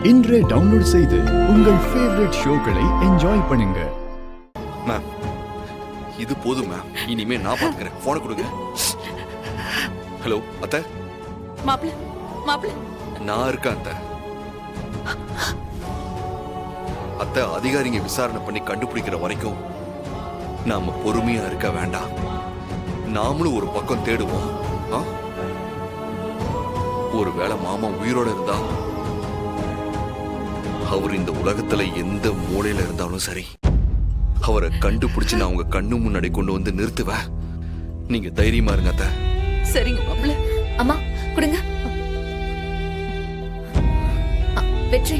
இன்றே டவுன்லோட் செய்து உங்கள் ஃபேவரட் ஷோக்களை என்ஜாய் பண்ணுங்க. மேம், இது போதும் மேம். இனிமே நான் பாத்துக்கிறேன். போனை கொடுங்க. ஹலோ அத்தை. மாப்பிள்ள நான் இருக்கேன் அத்தை. அத்தை, அதிகாரிங்க விசாரணை பண்ணி கண்டுபிடிக்கிற வரைக்கும் நாம பொறுமையா இருக்க வேண்டாம். நாமளும் ஒரு பக்கம் தேடுவோம். ஒருவேளை மாமா உயிரோட இருந்தா அவர் இந்த உலகத்துல எந்த மூலையில இருந்தாலும் சரி, அவரை கண்டுபிடிச்சு நான் உங்க கண்ணு முன்னாடி கொண்டு வந்து நிறுத்துவேன். நீங்க தைரியமா இருங்க அத்தை. சரிங்க மாப்பிள்ள. அம்மா கொடுங்க. வெற்றி,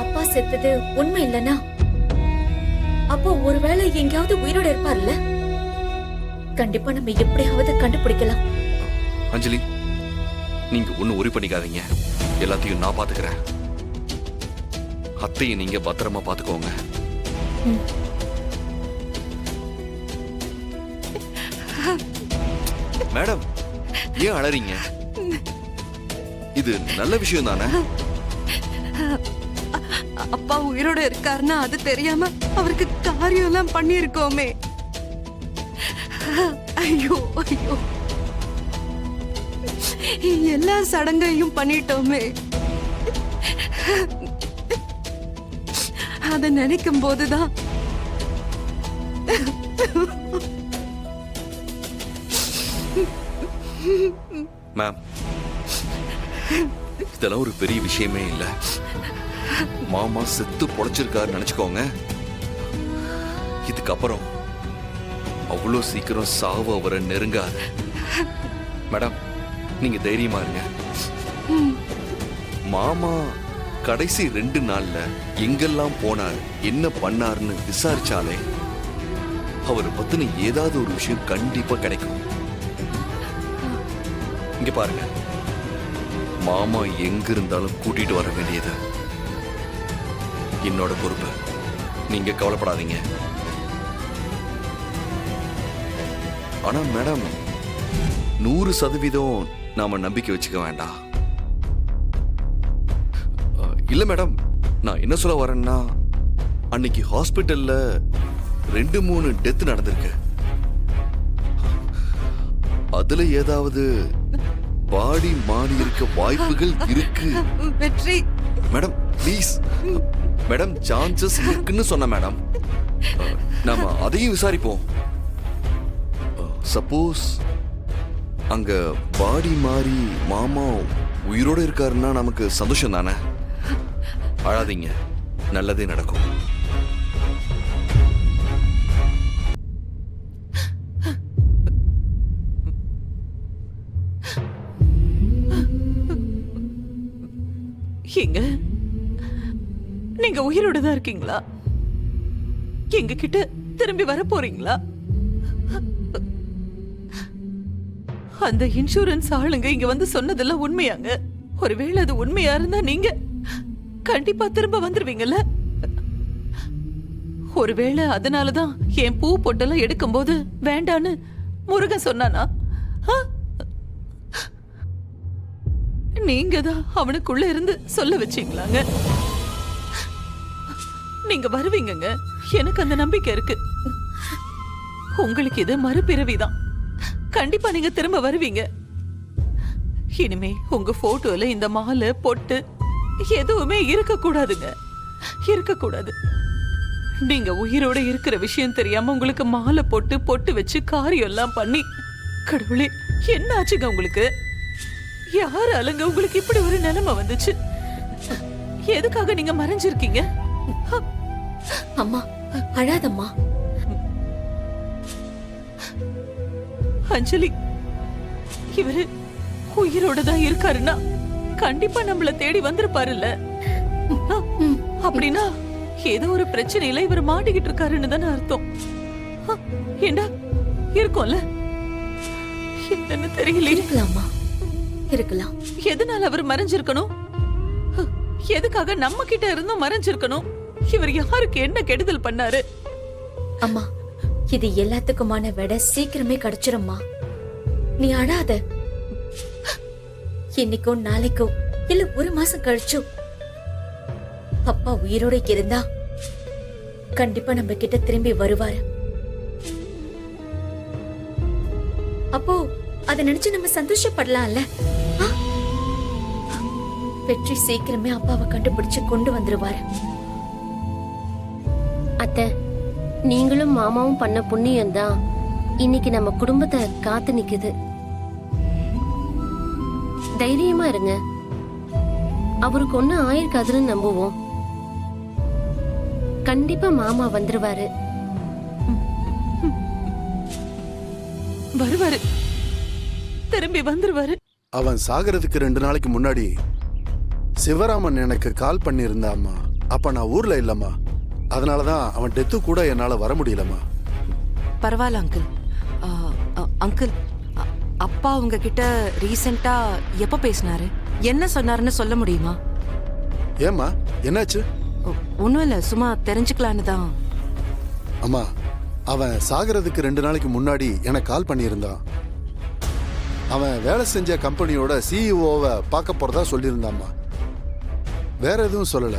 அப்பா செத்தது உண்மை இல்லனா அப்போ ஒருவேளை எங்கேயாவது உயிரோட இருப்பார்ல? கண்டிப்பா நம்ம எப்படியாவது கண்டுபிடிக்கலாம். அஞ்சலி, நீங்க ஒண்ணு உரி பண்ணிக்காதீங்க. எல்லாத்தையும் நான் பாத்துக்கிறேன். அத்தையை நீங்க பத்திரமா பாத்துக்கோங்க. மேடம், ஏன் அழறீங்க? இது நல்ல விஷயம் தானே? அப்பா உயிரோட இருக்காருன்னா அது தெரியாம அவருக்கு காரியம் எல்லாம் பண்ணிருக்கோமே. ஐயோ ஐயோ, எல்லா சடங்கையும் பண்ணிட்டோமே. அத நினைக்கும் போதுதான் மேம், இதெல்லாம் ஒரு பெரிய விஷயமே இல்ல. மாமா செத்து பொழைச்சிருக்காரு நினைச்சுக்கோங்க. இதுக்கப்புறம் அவ்வளோ சீக்கிரம் சாவு அவரை நெருங்காது. மேடம், நீங்க தைரியமா இருங்க. மாமா கடைசி 2 நாள்ல எங்கெல்லாம் போனார், என்ன பண்ணாருன்னு விசாரிச்சாலே அவரை பத்தின ஏதாவது ஒரு விஷயம் கண்டிப்பா கிடைக்கும். இங்க பாருங்க, மாமா எங்க இருந்தாலும் கூட்டிட்டு வர வேண்டியது என்னோட பொறுப்பு. நீங்க கவலைப்படாதீங்க. ஆனா மேடம், 100% நாம நம்பிக்கை வச்சுக்க வேண்டாம். இல்ல மேடம், நான் என்ன சொல்ல வரேன்னா, அன்னைக்கு ஹாஸ்பிட்டல்ல 2-3 டெத் நடந்திருக்கு. அதுல ஏதாவது பாடி மாறி இருக்க வாய்ப்புகள் இருக்கு. வெற்றி மேடம் ப்ளீஸ் மேடம், சான்சஸ் இருக்குன்னு சொன்ன மேடம். நாம அதையும் விசாரிப்போம். சப்போஸ் அங்க பாடி மாறி மாமா உயிரோட இருக்காருன்னா நமக்கு சந்தோஷம் தானே. அழாதீங்க, நல்லதே நடக்கும். எங்க நீங்க உயிரோட தான் இருக்கீங்களா? எங்க கிட்ட திரும்பி வர போறீங்களா? அந்த இன்சூரன்ஸ் ஆளுங்க இங்க வந்து சொன்னதெல்லாம் உண்மையாங்க? ஒருவேளை அது உண்மையா இருந்தா நீங்க கண்டிப்பா திரும்ப வந்துருவீங்கல்ல? ஒருவேளை அதனாலதான் என் பூ பொட்டெல்லாம் எடுக்கும் போது வேண்டான்னு முருகன் சொன்னானா? நீங்க தான் அவனுக்குள்ள இருந்து சொல்ல வச்சீங்களாங்க. நீங்க வருவீங்கங்க, எனக்கு அந்த நம்பிக்கை இருக்கு. உங்களுக்கு இது மறுபிறவிதான். கண்டிப்பா நீங்க திரும்ப வருவீங்க. இனிமே உங்க போட்டோல இந்த மாலை பொட்டு எதுவுமே இருக்க கூடாதுங்க, இருக்க கூடாது. நீங்க உயிரோட இருக்கிற விஷயம் தெரியாம உங்களுக்கு மாலை போட்டு பொட்டு வச்சு காரியம் எல்லாம் பண்ணி, கடவுளே என்ன ஆச்சுங்க உங்களுக்கு? யாரு அலங்க உங்களுக்கு இப்படி ஒரு நிலைமை வந்துச்சு? எதுக்காக நீங்க மறைஞ்சிருக்கீங்க? அம்மா அழாதம்மா. அஞ்சலி, இவரு உயிரோட தான் இருக்காருன்னா கண்டிப்பா நம்மள தேடி வந்திருப்பாருல்ல? அப்படின்னா ஏதோ ஒரு பிரச்சனையில இவர் மாட்டிக்கிட்டு இருக்காருன்னு தானே அர்த்தம். ஏண்டா இருக்கும்ல? என்னன்னு தெரியல. இருக்கலாமா? இருக்கலாம். எதனால அவர் மறைஞ்சிருக்கணும்? எதுக்காக நம்ம கிட்ட இருந்தும் மறைஞ்சிருக்கணும்? இவர் யாருக்கு என்ன கெடுதல் பண்ணாரு? அம்மா, இது எல்லாத்துக்குமான விட சீக்கிரமே கிடைச்சிரும்மா. நீ அழாத. இன்னைக்கோ நாளைக்கோ இல்ல 1 மாசம் கழிச்சோ அப்பா உயிரோட இருந்தா கண்டிப்பா நம்ம கிட்ட திரும்பி வருவாரு. அப்போ அத நினைச்சு நம்ம சந்தோஷப்படலாம்ல. ஆ? வெற்றி சீக்கிரமே அப்பாவை கண்டுபிடிச்சு கொண்டு வந்துருவாரு. அத்தை, நீங்களும் மாமாவும் பண்ண புண்ணியம் தான் இன்னைக்கு நம்ம குடும்பத்தை காத்து நிக்குது. தைரியமா இருங்க. அவருக்கு ஒண்ணு ஆயிருக்காதுன்னு நம்புவோம். கண்டிப்பா மாமா வந்துருவாரு. வருவாரு, திரும்பி வந்துருவாரு. அவன் சாகிறதுக்கு 2 நாளைக்கு முன்னாடி சிவராமன் எனக்கு கால் பண்ணியிருந்தாம்மா. அப்ப நான் ஊர்ல இல்லம்மா. அதனாலதான் அவன் டெத்து கூட என்னால வர முடியலம்மா. பரவாயில்ல அங்கிள். அங்கிள், அப்பா உங்ககிட்ட ரீசெண்டா எப்ப பேசினாரு, என்ன சொன்னாருன்னு சொல்ல முடியுமா? ஏம்மா என்னாச்சு? ஒன்றும் இல்லை, சும்மா தெரிஞ்சுக்கலான்னு தான். அம்மா, அவன் சாகிறதுக்கு 2 நாளைக்கு முன்னாடி எனக்கு கால் பண்ணியிருந்தான். அவன் வேலை செஞ்ச கம்பெனியோட சிஇஓவை பார்க்க போறதா சொல்லியிருந்தாம்மா. வேற எதுவும் சொல்லல.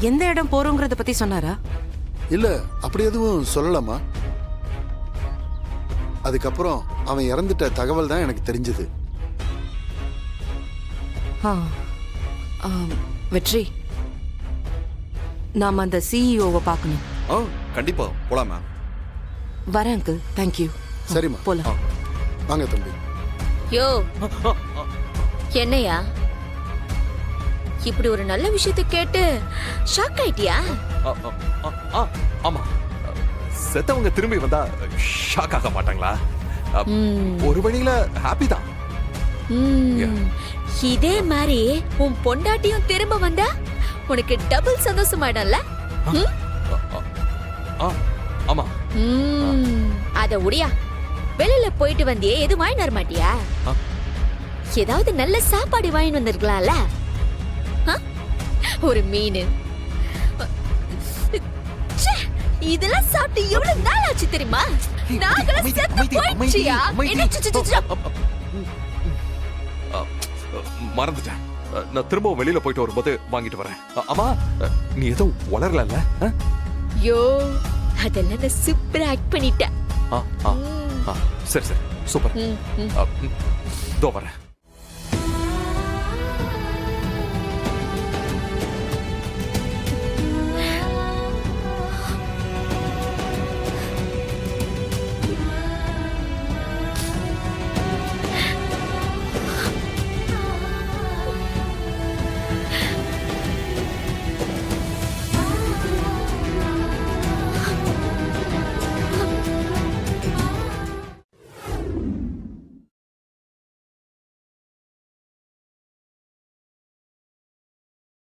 எந்த இடம் போறோங்கிறத பத்தி சொன்னாரா? இல்ல, அப்படி எதுவும் சொல்லலம்மா. அதுக்கப்புறம் அவன் இறந்துட்ட தகவல் தான் எனக்கு தெரிஞ்சது. ஆ, வெற்றி, நாம அந்த சிஇஓவை பார்க்கணும். ஆ கண்டிப்பா போலாம் மேம். வரேன் அங்கிள். தேங்க்யூ. சரிம்மா. போலாம். வாங்க தம்பி. யோ, என்னையா இப்படி ஒரு நல்ல விஷயத்தை கேட்டு ஷாக் ஆயிட்டியா? ஆமா, செத்தவங்க திரும்பி வந்தா ஷாக் ஆக மாட்டாங்களா? ஒரு வழியில ஹாப்பி தான். இதே மாதிரி உன் பொண்டாட்டியும் திரும்ப வந்தா உனக்கு டபுள் சந்தோஷமாயிடும்ல? ஆமா. அத உடியா, வெளியில போயிட்டு வந்தியே, எது வாங்கிட்டு வர மாட்டியா? ஏதாவது நல்ல சாப்பாடு வாங்கிட்டு வந்திருக்கலாம்ல? ஒரு மீன். இதெல்லாம் சாப்பிட்டு எவ்வளவு நாள் ஆச்சு தெரியுமா? நாங்களாம் செத்து போயிடுச்சியா? மறந்துட்டேன். நான் திரும்ப வெளியில போயிட்டு வரும்போது வாங்கிட்டு வரேன். அம்மா, நீ ஏதோ வளரல? யோ, அதெல்லாம் நான் சூப்பரா ஆக்ட் பண்ணிட்டேன். சரி சரி, சூப்பர். இதோ வரேன்.